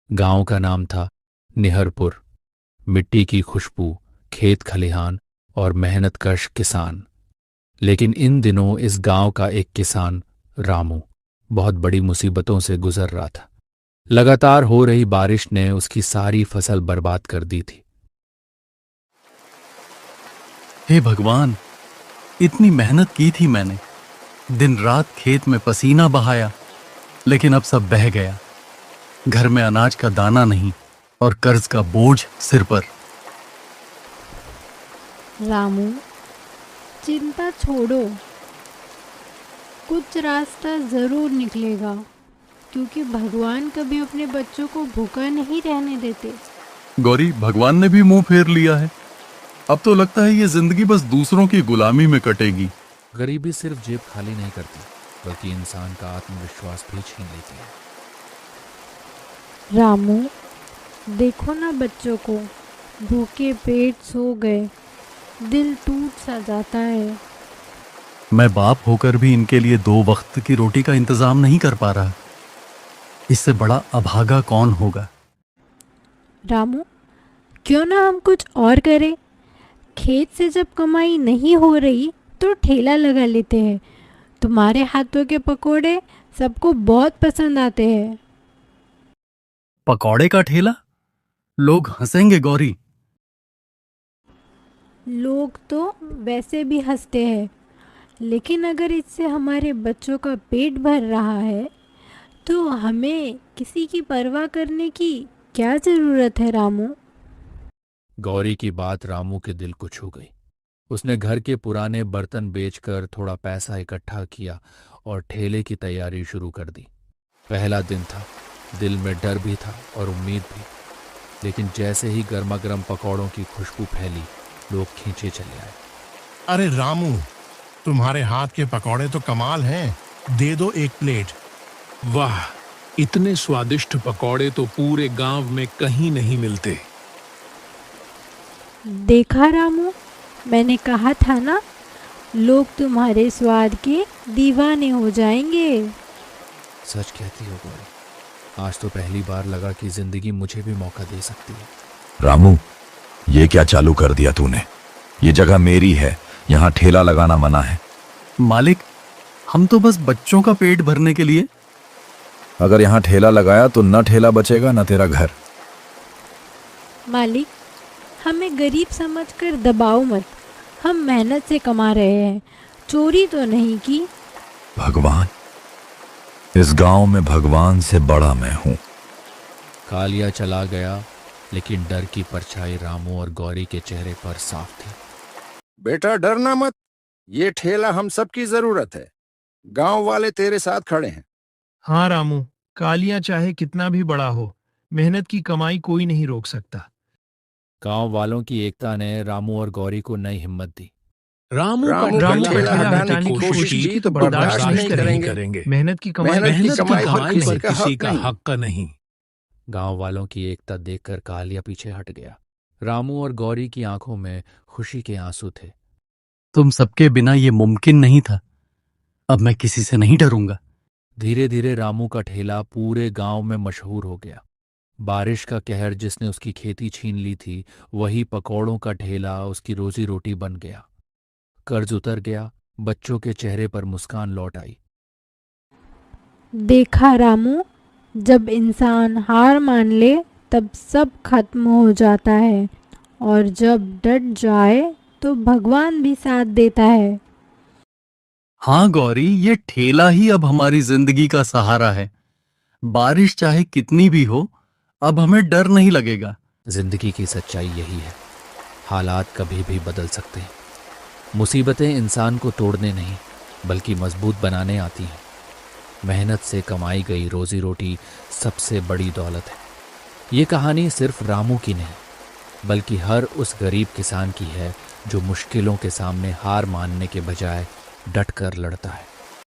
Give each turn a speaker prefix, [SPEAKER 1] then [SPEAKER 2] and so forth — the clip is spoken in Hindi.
[SPEAKER 1] गांव का नाम था निहरपुर। मिट्टी की खुशबू, खेत खलिहान और मेहनतकश किसान। लेकिन इन दिनों इस गांव का एक किसान, रामू, बहुत बड़ी मुसीबतों से गुजर रहा था। लगातार हो रही बारिश ने उसकी सारी फसल बर्बाद कर दी थी।
[SPEAKER 2] हे भगवान, इतनी मेहनत की थी मैंने, दिन रात खेत में पसीना बहाया, लेकिन अब सब बह गया। घर में अनाज का दाना नहीं और कर्ज का बोझ सिर पर।
[SPEAKER 3] रामू, चिंता छोड़ो, कुछ रास्ता जरूर निकलेगा, क्योंकि भगवान कभी अपने बच्चों को भूखा नहीं रहने देते।
[SPEAKER 2] गौरी, भगवान ने भी मुंह फेर लिया है। अब तो लगता है ये जिंदगी बस दूसरों की गुलामी में कटेगी।
[SPEAKER 1] गरीबी सिर्फ जेब खाली नहीं करती, बल्कि इंसान का आत्मविश्वास भी छीन लेती है।
[SPEAKER 3] रामू, देखो ना बच्चों को, भूखे पेट सो गए, दिल टूट सा जाता है।
[SPEAKER 2] मैं बाप होकर भी इनके लिए 2 वक्त की रोटी का इंतजाम नहीं कर पा रहा। इससे बड़ा अभागा कौन होगा।
[SPEAKER 3] रामू, क्यों ना हम कुछ और करें? खेत से जब कमाई नहीं हो रही तो ठेला लगा लेते हैं। तुम्हारे हाथों के पकोड़े सबको बहुत पसंद आते हैं।
[SPEAKER 2] पकौड़े का ठेला? लोग हंसेंगे गौरी।
[SPEAKER 3] लोग तो वैसे भी हंसते हैं, लेकिन अगर इससे हमारे बच्चों का पेट भर रहा है तो हमें किसी की परवाह करने की क्या ज़रूरत है रामू?
[SPEAKER 1] गौरी की बात रामू के दिल को छू गई। उसने घर के पुराने बर्तन बेचकर थोड़ा पैसा इकट्ठा किया और ठेले की तैयारी शुरू कर दी। पहला दिन था, दिल में डर भी था और उम्मीद भी। लेकिन जैसे ही गर्मा गर्म पकौड़ों की खुशबू फैली, लोग खींचे चले आए।
[SPEAKER 4] अरे रामू, तुम्हारे हाथ के पकौड़े तो कमाल हैं, दे दो 1 प्लेट।
[SPEAKER 5] वाह, इतने स्वादिष्ट पकौड़े तो पूरे गांव में कहीं नहीं मिलते।
[SPEAKER 3] देखा रामू, मैंने कहा था ना, लोग तुम्हारे स्वाद के दीवाने हो जाएंगे।
[SPEAKER 1] सच कहती हो गौरी, आज तो पहली बार लगा कि जिंदगी मुझे भी मौका दे सकती है।
[SPEAKER 6] रामू, ये क्या चालू कर दिया तूने? ये जगह मेरी है, यहाँ ठेला लगाना मना है।
[SPEAKER 2] मालिक, हम तो बस बच्चों का पेट भरने के लिए।
[SPEAKER 6] अगर यहाँ ठेला लगाया तो न ठेला बचेगा न तेरा घर।
[SPEAKER 3] मालिक, हमें गरीब समझकर दबाओ मत। हम मेहनत से कमा रहे हैं, चोरी तो नहीं की।
[SPEAKER 6] भगवान, इस गांव में भगवान से बड़ा मैं हूं।
[SPEAKER 1] कालिया चला गया, लेकिन डर की परछाई रामू और गौरी के चेहरे पर साफ थी।
[SPEAKER 7] बेटा डरना मत, ये ठेला हम सबकी जरूरत है। गांव वाले तेरे साथ खड़े हैं।
[SPEAKER 5] हाँ रामू, कालिया चाहे कितना भी बड़ा हो, मेहनत की कमाई कोई नहीं रोक सकता।
[SPEAKER 1] गांव वालों की एकता ने रामू और गौरी को नई हिम्मत दी।
[SPEAKER 4] रामू
[SPEAKER 5] का ठेला हटाने की कोशिश की तो बर्दाश्त नहीं करेंगे। मेहनत की कमाई पर किसी का हक नहीं।
[SPEAKER 1] गांव वालों की एकता देखकर कालिया पीछे हट गया। रामू और गौरी की आंखों में खुशी के आंसू थे।
[SPEAKER 2] तुम सबके बिना ये मुमकिन नहीं था। अब मैं किसी से नहीं डरूंगा।
[SPEAKER 1] धीरे धीरे रामू का ठेला पूरे गांव में मशहूर हो गया। बारिश का कहर जिसने उसकी खेती छीन ली थी, वही पकौड़ों का ठेला उसकी रोजी रोटी बन गया। कर्ज उतर गया, बच्चों के चेहरे पर मुस्कान लौट आई।
[SPEAKER 3] देखा रामू, जब इंसान हार मान ले तब सब खत्म हो जाता है, और जब डट जाए तो भगवान भी साथ देता है।
[SPEAKER 2] हाँ गौरी, ये ठेला ही अब हमारी जिंदगी का सहारा है। बारिश चाहे कितनी भी हो, अब हमें डर नहीं लगेगा।
[SPEAKER 1] जिंदगी की सच्चाई यही है, हालात कभी भी बदल सकते हैं। मुसीबतें इंसान को तोड़ने नहीं, बल्कि मजबूत बनाने आती हैं। मेहनत से कमाई गई रोजी रोटी सबसे बड़ी दौलत है। ये कहानी सिर्फ रामू की नहीं, बल्कि हर उस गरीब किसान की है जो मुश्किलों के सामने हार मानने के बजाय डटकर लड़ता है।